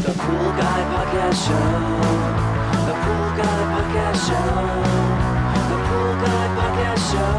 The Pool Guy Podcast Show. The Pool Guy Podcast Show. The Pool Guy Podcast Show.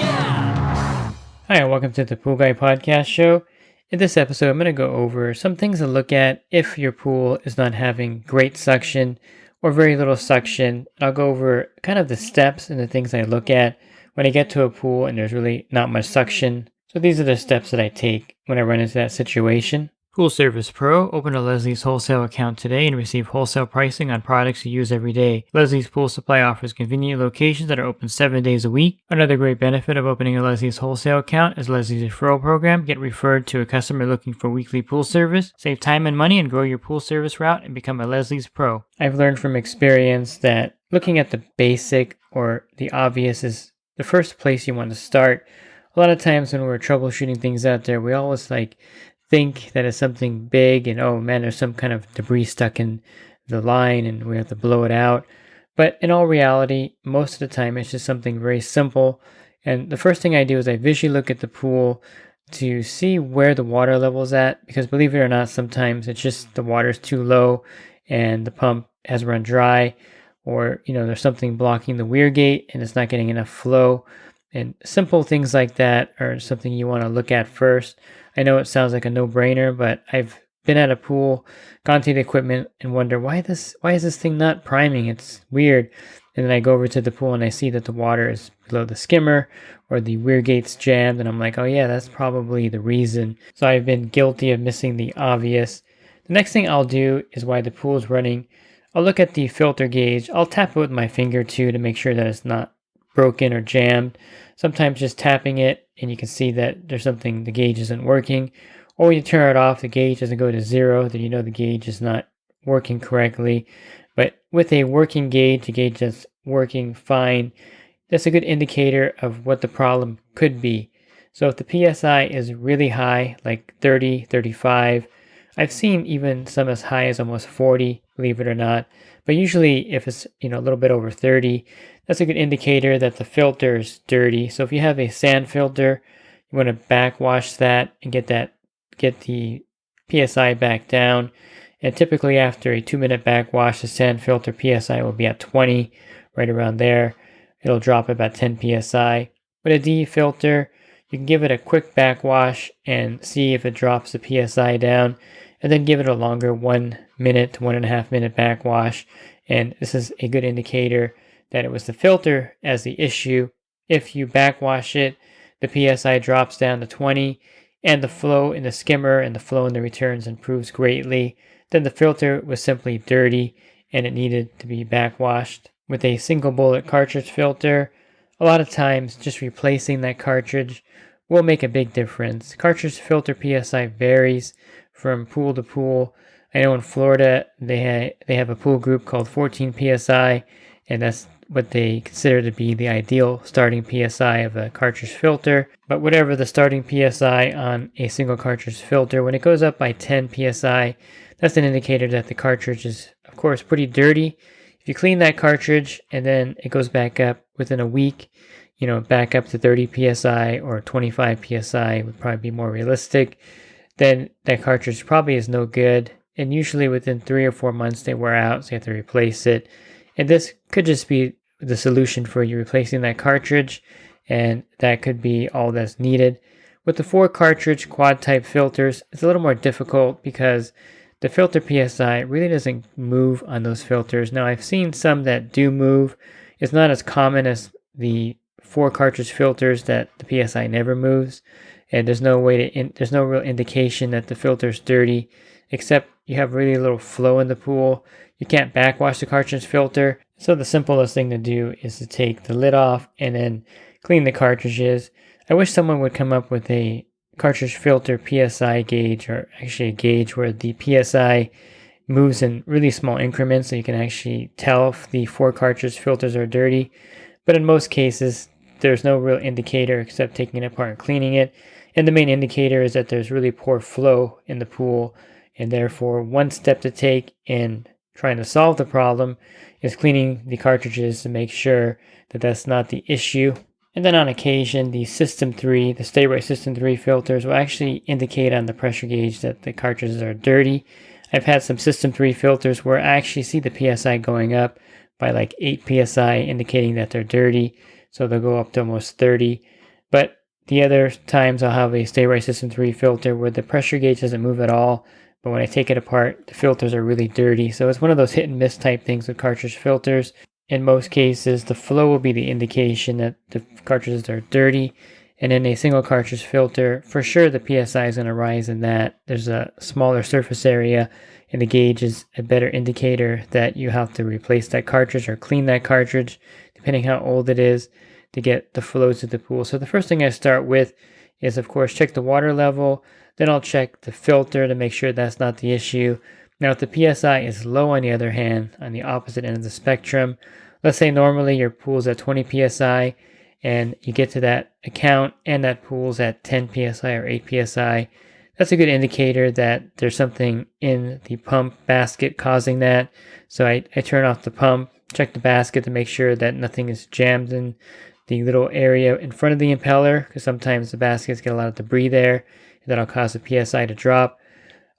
Yeah! Hi, and welcome to the Pool Guy Podcast Show. In this episode, I'm going to go over some things to look at if your pool is not having great suction or very little suction. I'll go over kind of the steps and the things I look at when I get to a pool and there's really not much suction. So these are the steps that I take when I run into that situation. Pool Service Pro. Open a Leslie's wholesale account today and receive wholesale pricing on products you use every day. Leslie's Pool Supply offers convenient locations that are open 7 days a week. Another great benefit of opening a Leslie's wholesale account is Leslie's referral program. Get referred to a customer looking for weekly pool service. Save time and money and grow your pool service route and become a Leslie's Pro. I've learned from experience that looking at the basic or the obvious is the first place you want to start. A lot of times when we're troubleshooting things out there, we always think that it's something big and oh man, there's some kind of debris stuck in the line and we have to blow it out. But in all reality, most of the time it's just something very simple. And the first thing I do is I visually look at the pool to see where the water level is at, because believe it or not, sometimes it's just the water's too low and the pump has run dry, or there's something blocking the weir gate and it's not getting enough flow. And simple things like that are something you want to look at first. I know it sounds like a no-brainer, but I've been at a pool, gone to the equipment, and wonder why is this thing not priming? It's weird. And then I go over to the pool and I see that the water is below the skimmer or the weir gate's jammed, and I'm like, oh yeah, that's probably the reason. So I've been guilty of missing the obvious. The next thing I'll do is while the pool is running, I'll look at the filter gauge. I'll tap it with my finger too to make sure that it's not broken or jammed. Sometimes just tapping it and you can see that there's something, the gauge isn't working, or you turn it off, the gauge doesn't go to 0, then you know the gauge is not working correctly. But with a working gauge, the gauge is working fine, that's a good indicator of what the problem could be. So if the PSI is really high, like 30, 35, I've seen even some as high as almost 40, believe it or not. But usually if it's a little bit over 30, that's a good indicator that the filter is dirty. So if you have a sand filter, you want to backwash that and get the PSI back down. And typically after a 2-minute backwash, the sand filter PSI will be at 20, right around there. It'll drop about 10 PSI. With a DE filter, you can give it a quick backwash and see if it drops the PSI down, and then give it a longer 1 minute to 1.5 minute backwash. And this is a good indicator that it was the filter as the issue. If you backwash it, the PSI drops down to 20 and the flow in the skimmer and the flow in the returns improves greatly. Then the filter was simply dirty and it needed to be backwashed. With a single bullet cartridge filter, a lot of times just replacing that cartridge will make a big difference. Cartridge filter PSI varies from pool to pool. I know in Florida they have a pool group called 14 PSI, and that's what they consider to be the ideal starting PSI of a cartridge filter. But whatever the starting PSI on a single cartridge filter, when it goes up by 10 PSI, that's an indicator that the cartridge is, of course, pretty dirty. If you clean that cartridge and then it goes back up within a week, back up to 30 PSI or 25 PSI would probably be more realistic, then that cartridge probably is no good. And usually within 3 or 4 months they wear out, so you have to replace it. And this could just be the solution for you replacing that cartridge, and that could be all that's needed. With the 4 cartridge quad type filters, it's a little more difficult because the filter PSI really doesn't move on those filters. Now I've seen some that do move. It's not as common as the 4 cartridge filters that the PSI never moves, and there's no real indication that the filter's dirty, except you have really little flow in the pool. You can't backwash the cartridge filter, so the simplest thing to do is to take the lid off and then clean the cartridges. I wish someone would come up with a cartridge filter PSI gauge, or actually a gauge where the PSI moves in really small increments so you can actually tell if the 4 cartridge filters are dirty. But in most cases, there's no real indicator except taking it apart and cleaning it. And the main indicator is that there's really poor flow in the pool, and therefore one step to take in trying to solve the problem is cleaning the cartridges to make sure that that's not the issue. And then on occasion, the System 3, the Stay Right System 3 filters will actually indicate on the pressure gauge that the cartridges are dirty. I've had some System 3 filters where I actually see the PSI going up by like 8 PSI, indicating that they're dirty. So they'll go up to almost 30. But the other times I'll have a Stay Right System 3 filter where the pressure gauge doesn't move at all. But when I take it apart, the filters are really dirty. So it's one of those hit and miss type things with cartridge filters. In most cases, the flow will be the indication that the cartridges are dirty. And in a single cartridge filter, for sure the PSI is going to rise in that. There's a smaller surface area, and the gauge is a better indicator that you have to replace that cartridge or clean that cartridge, depending how old it is, to get the flow to the pool. So the first thing I start with is, of course, check the water level. Then I'll check the filter to make sure that's not the issue. Now, if the PSI is low, on the other hand, on the opposite end of the spectrum, let's say normally your pool's at 20 PSI and you get to that account and that pool's at 10 PSI or 8 PSI, that's a good indicator that there's something in the pump basket causing that. So I turn off the pump, check the basket to make sure that nothing is jammed in the little area in front of the impeller, because sometimes the baskets get a lot of debris there, and that'll cause the PSI to drop.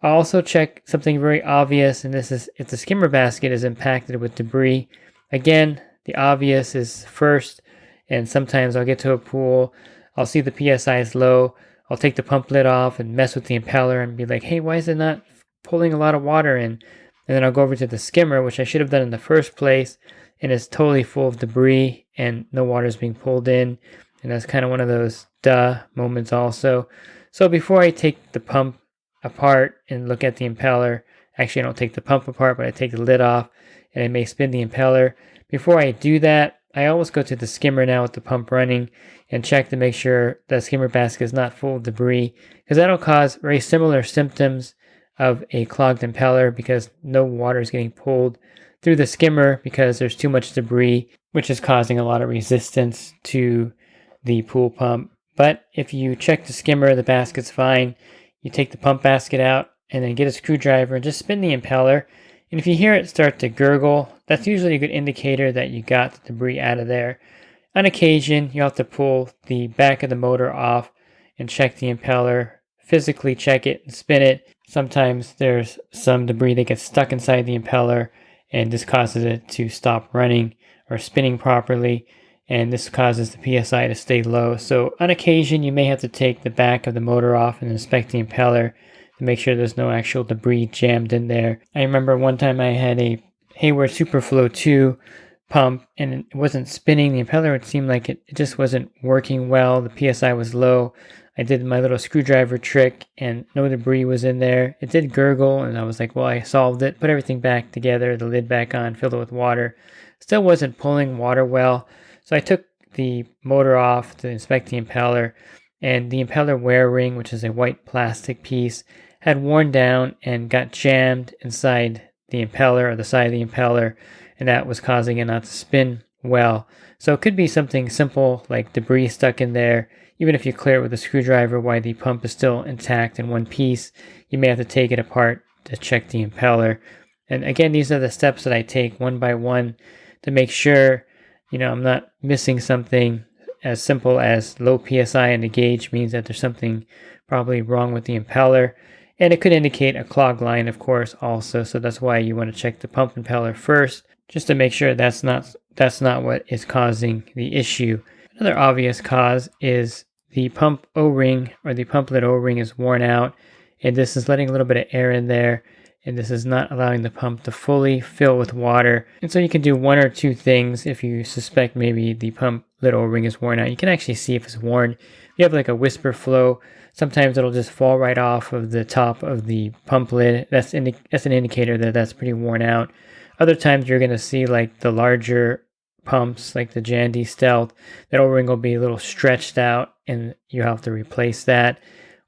I'll also check something very obvious, and this is if the skimmer basket is impacted with debris. Again, the obvious is first, and sometimes I'll get to a pool, I'll see the PSI is low, I'll take the pump lid off and mess with the impeller and be like, hey, why is it not pulling a lot of water in? And then I'll go over to the skimmer, which I should have done in the first place, and it's totally full of debris and no water is being pulled in. And that's kind of one of those duh moments also. So before I take the pump apart and look at the impeller, actually I don't take the pump apart, but I take the lid off and I may spin the impeller. Before I do that, I always go to the skimmer now with the pump running and check to make sure the skimmer basket is not full of debris, because that'll cause very similar symptoms of a clogged impeller because no water is getting pulled through the skimmer because there's too much debris, which is causing a lot of resistance to the pool pump. But if you check the skimmer, the basket's fine. You take the pump basket out and then get a screwdriver and just spin the impeller. And if you hear it start to gurgle, that's usually a good indicator that you got the debris out of there. On occasion, you have to pull the back of the motor off and check the impeller, physically check it and spin it. Sometimes there's some debris that gets stuck inside the impeller, and this causes it to stop running or spinning properly, and this causes the PSI to stay low. So on occasion, you may have to take the back of the motor off and inspect the impeller to make sure there's no actual debris jammed in there. I remember one time I had a Hayward Superflow 2 pump and it wasn't spinning. The impeller, it seemed like it just wasn't working well. The PSI was low. I did my little screwdriver trick and no debris was in there. It did gurgle and I was like, well, I solved it. Put everything back together, the lid back on, filled it with water. Still wasn't pulling water well. So I took the motor off to inspect the impeller, and the impeller wear ring, which is a white plastic piece, had worn down and got jammed inside the impeller or the side of the impeller, and that was causing it not to spin well. So it could be something simple like debris stuck in there. Even if you clear it with a screwdriver while the pump is still intact in one piece, you may have to take it apart to check the impeller. And again, these are the steps that I take one by one to make sure, I'm not missing something. As simple as low PSI in the gauge means that there's something probably wrong with the impeller. And it could indicate a clogged line, of course, also. So that's why you want to check the pump impeller first, just to make sure that's not what is causing the issue. Another obvious cause is the pump O-ring or the pump lid O-ring is worn out, and this is letting a little bit of air in there, and this is not allowing the pump to fully fill with water. And so you can do one or two things if you suspect maybe the pump lid O-ring is worn out. You can actually see if it's worn. If you have like a whisper flow, sometimes it'll just fall right off of the top of the pump lid. That's an indicator that that's pretty worn out. Other times you're going to see like the larger pumps, like the Jandy Stealth, that O-ring will be a little stretched out and you have to replace that.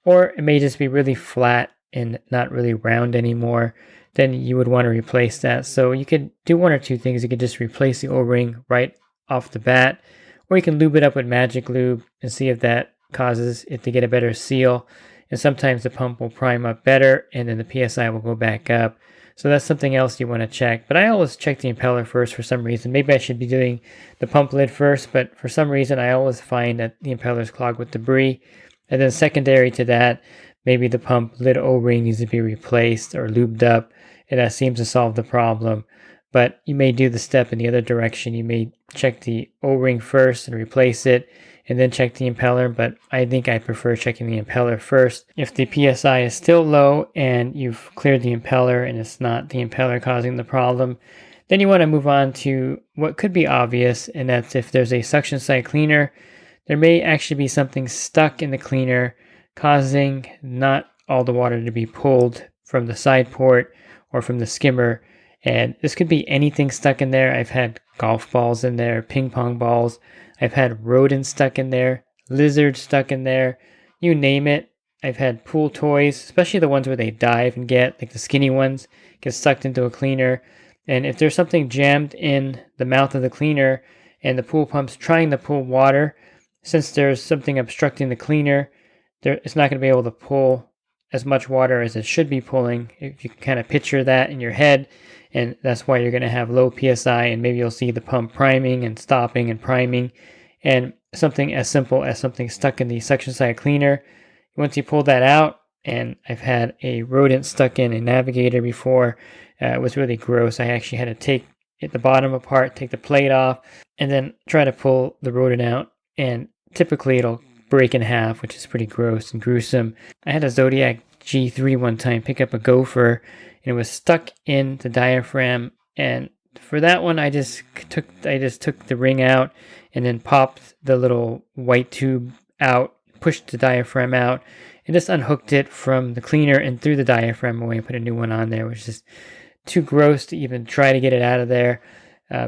Or it may just be really flat and not really round anymore. Then you would want to replace that. So you could do one or two things. You could just replace the O-ring right off the bat, or you can lube it up with magic lube and see if that causes it to get a better seal. And sometimes the pump will prime up better and then the PSI will go back up. So that's something else you want to check. But I always check the impeller first for some reason. Maybe I should be doing the pump lid first, but for some reason I always find that the impeller is clogged with debris. And then secondary to that, maybe the pump lid O-ring needs to be replaced or lubed up, and that seems to solve the problem. But you may do the step in the other direction. You may check the O-ring first and replace it, and then check the impeller, but I think I prefer checking the impeller first. If the PSI is still low and you've cleared the impeller and it's not the impeller causing the problem, then you want to move on to what could be obvious, and that's if there's a suction side cleaner, there may actually be something stuck in the cleaner causing not all the water to be pulled from the side port or from the skimmer. And this could be anything stuck in there. I've had golf balls in there, ping pong balls. I've had rodents stuck in there, lizards stuck in there, you name it. I've had pool toys, especially the ones where they dive and get, like the skinny ones, get sucked into a cleaner. And if there's something jammed in the mouth of the cleaner and the pool pump's trying to pull water, since there's something obstructing the cleaner, it's not going to be able to pull as much water as it should be pulling. If you can kind of picture that in your head, and that's why you're going to have low PSI, and maybe you'll see the pump priming and stopping and priming, and something as simple as something stuck in the suction side cleaner. Once you pull that out, and I've had a rodent stuck in a navigator before, it was really gross. I actually had to take the bottom apart, take the plate off, and then try to pull the rodent out, and typically it'll break in half, which is pretty gross and gruesome. I had a Zodiac G3 one time pick up a gopher, and it was stuck in the diaphragm, and for that one I just took the ring out and then popped the little white tube out, pushed the diaphragm out, and just unhooked it from the cleaner and threw the diaphragm away and put a new one on there, which is too gross to even try to get it out of there.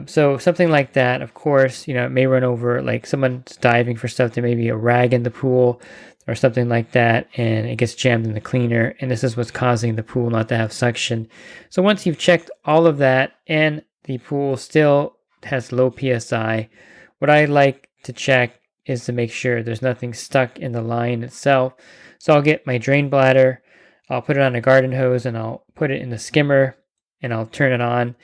So something like that, of course, it may run over, like someone's diving for stuff. There may be a rag in the pool or something like that, and it gets jammed in the cleaner, and this is what's causing the pool not to have suction. So once you've checked all of that and the pool still has low PSI, what I like to check is to make sure there's nothing stuck in the line itself. So I'll get my drain bladder, I'll put it on a garden hose, and I'll put it in the skimmer, and I'll turn it on.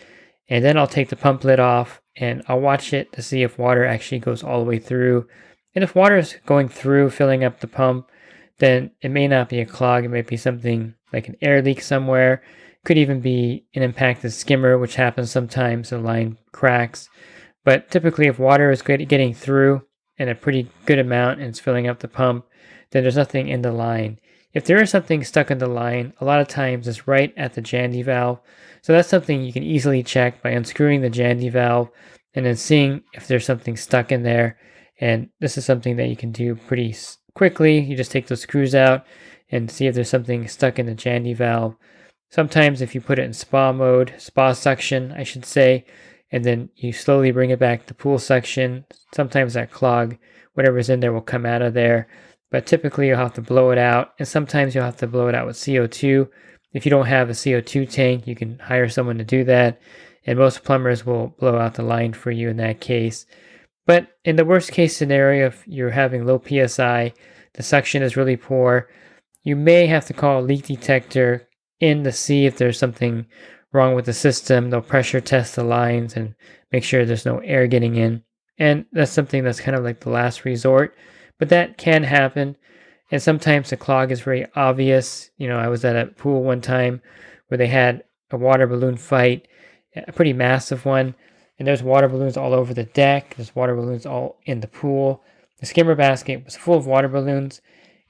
And then I'll take the pump lid off and I'll watch it to see if water actually goes all the way through. And if water is going through, filling up the pump, then it may not be a clog. It might be something like an air leak somewhere. Could even be an impacted skimmer, which happens sometimes. The line cracks. But typically, if water is getting through in a pretty good amount and it's filling up the pump, then there's nothing in the line. If there is something stuck in the line, a lot of times it's right at the Jandy valve. So that's something you can easily check by unscrewing the Jandy valve and then seeing if there's something stuck in there. And this is something that you can do pretty quickly. You just take those screws out and see if there's something stuck in the Jandy valve. Sometimes if you put it in spa mode, spa suction, I should say, and then you slowly bring it back to pool suction, sometimes that clog, whatever's in there will come out of there. But typically you'll have to blow it out, and sometimes you'll have to blow it out with CO2. If you don't have a CO2 tank, you can hire someone to do that, and most plumbers will blow out the line for you in that case. But in the worst case scenario, if you're having low PSI, the suction is really poor, you may have to call a leak detector in to see if there's something wrong with the system. They'll pressure test the lines and make sure there's no air getting in. And that's something that's kind of like the last resort. But that can happen, and sometimes the clog is very obvious. I was at a pool one time where they had a water balloon fight, a pretty massive one, and there's water balloons all over the deck. There's water balloons all in the pool. The skimmer basket was full of water balloons,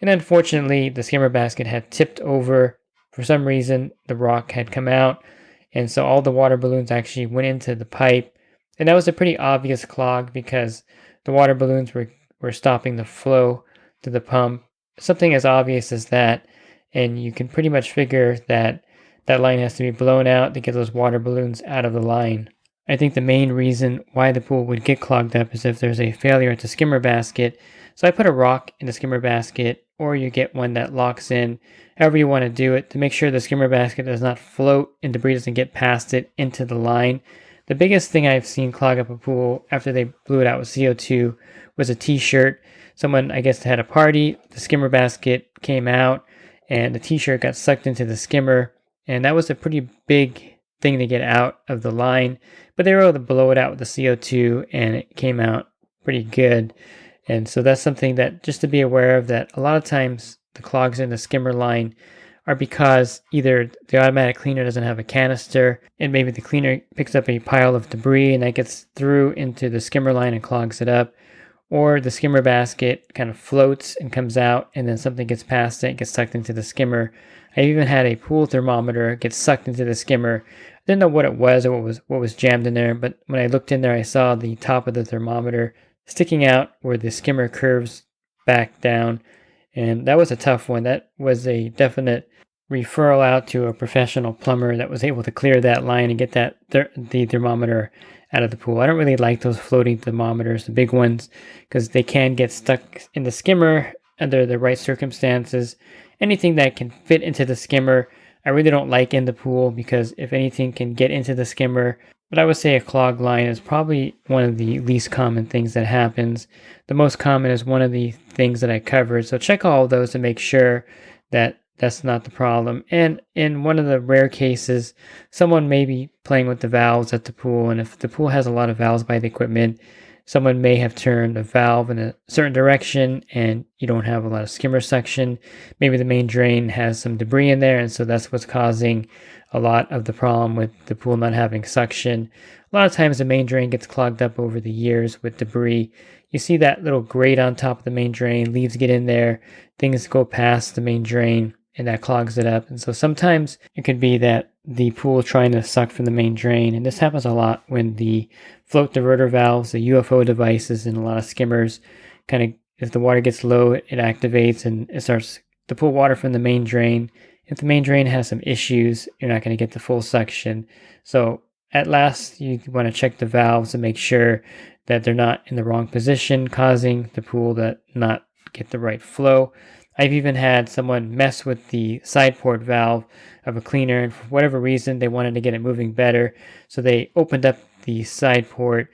and unfortunately, the skimmer basket had tipped over. For some reason, the rock had come out, and so all the water balloons actually went into the pipe, and that was a pretty obvious clog because the water balloons were stopping the flow to the pump. Something as obvious as that, and you can pretty much figure that that line has to be blown out to get those water balloons out of the line. I think the main reason why the pool would get clogged up is if there's a failure at the skimmer basket. So I put a rock in the skimmer basket, or you get one that locks in, however you want to do it, to make sure the skimmer basket does not float and debris doesn't get past it into the line. The biggest thing I've seen clog up a pool after they blew it out with CO2 was a t-shirt. Someone, I guess, had a party, the skimmer basket came out, and the t-shirt got sucked into the skimmer, And that was a pretty big thing to get out of the line, but they were able to blow it out with the CO2 and it came out pretty good. And so that's something that just to be aware of, that a lot of times the clogs in the skimmer line are because either the automatic cleaner doesn't have a canister and maybe the cleaner picks up a pile of debris and that gets through into the skimmer line and clogs it up, or the skimmer basket kind of floats and comes out and then something gets past it and gets sucked into the skimmer. I even had a pool thermometer get sucked into the skimmer. I didn't know what it was or what was jammed in there, but when I looked in there I saw the top of the thermometer sticking out where the skimmer curves back down, and that was a tough one. That was a definite referral out to a professional plumber that was able to clear that line and get that the thermometer out of the pool. I don't really like those floating thermometers, the big ones, because they can get stuck in the skimmer under the right circumstances. Anything that can fit into the skimmer, I really don't like in the pool, because if anything can get into the skimmer, but I would say a clogged line is probably one of the least common things that happens. The most common is one of the things that I covered. So check all of those to make sure that that's not the problem. And in one of the rare cases, someone may be playing with the valves at the pool, and if the pool has a lot of valves by the equipment, someone may have turned a valve in a certain direction and you don't have a lot of skimmer suction. Maybe the main drain has some debris in there, and so that's what's causing a lot of the problem with the pool not having suction. A lot of times the main drain gets clogged up over the years with debris. You see that little grate on top of the main drain, leaves get in there, things go past the main drain, and that clogs it up. And so sometimes it could be that the pool is trying to suck from the main drain. And this happens a lot when the float diverter valves, the UFO devices in a lot of skimmers, kind of, if the water gets low, it activates and it starts to pull water from the main drain. If the main drain has some issues, you're not going to get the full suction. So at last, you want to check the valves and make sure that they're not in the wrong position, causing the pool to not get the right flow. I've even had someone mess with the side port valve of a cleaner, and for whatever reason, they wanted to get it moving better. So they opened up the side port,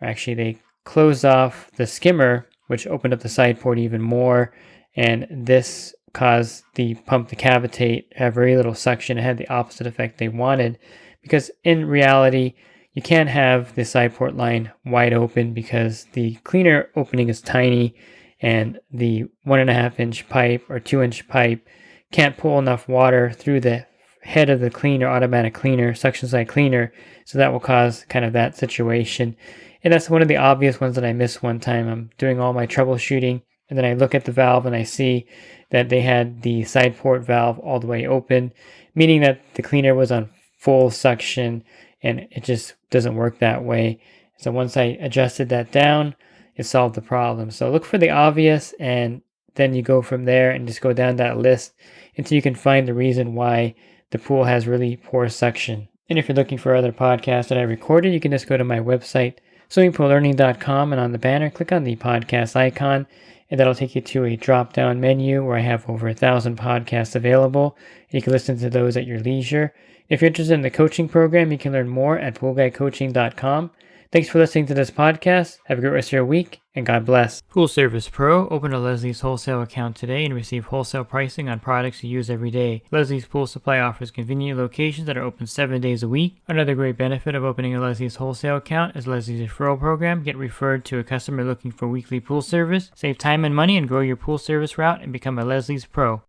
or actually they closed off the skimmer, which opened up the side port even more. And this caused the pump to cavitate, have very little suction. It had the opposite effect they wanted, because in reality, you can't have the side port line wide open because the cleaner opening is tiny, and the 1.5 inch pipe or 2 inch pipe can't pull enough water through the head of the cleaner, automatic cleaner, suction side cleaner. So that will cause kind of that situation. And that's one of the obvious ones that I missed one time. I'm doing all my troubleshooting, and then I look at the valve and I see that they had the side port valve all the way open, meaning that the cleaner was on full suction, and it just doesn't work that way. So once I adjusted that down, it solved the problem. So look for the obvious, and then you go from there and just go down that list until you can find the reason why the pool has really poor suction. And if you're looking for other podcasts that I recorded, you can just go to my website, swimmingpoollearning.com, and on the banner, click on the podcast icon, and that'll take you to a drop-down menu where I have over 1,000 podcasts available. And you can listen to those at your leisure. If you're interested in the coaching program, you can learn more at poolguycoaching.com. Thanks for listening to this podcast. Have a great rest of your week, and God bless. Pool Service Pro. Open a Leslie's wholesale account today and receive wholesale pricing on products you use every day. Leslie's Pool Supply offers convenient locations that are open 7 days a week. Another great benefit of opening a Leslie's wholesale account is Leslie's referral program. Get referred to a customer looking for weekly pool service. Save time and money and grow your pool service route and become a Leslie's Pro.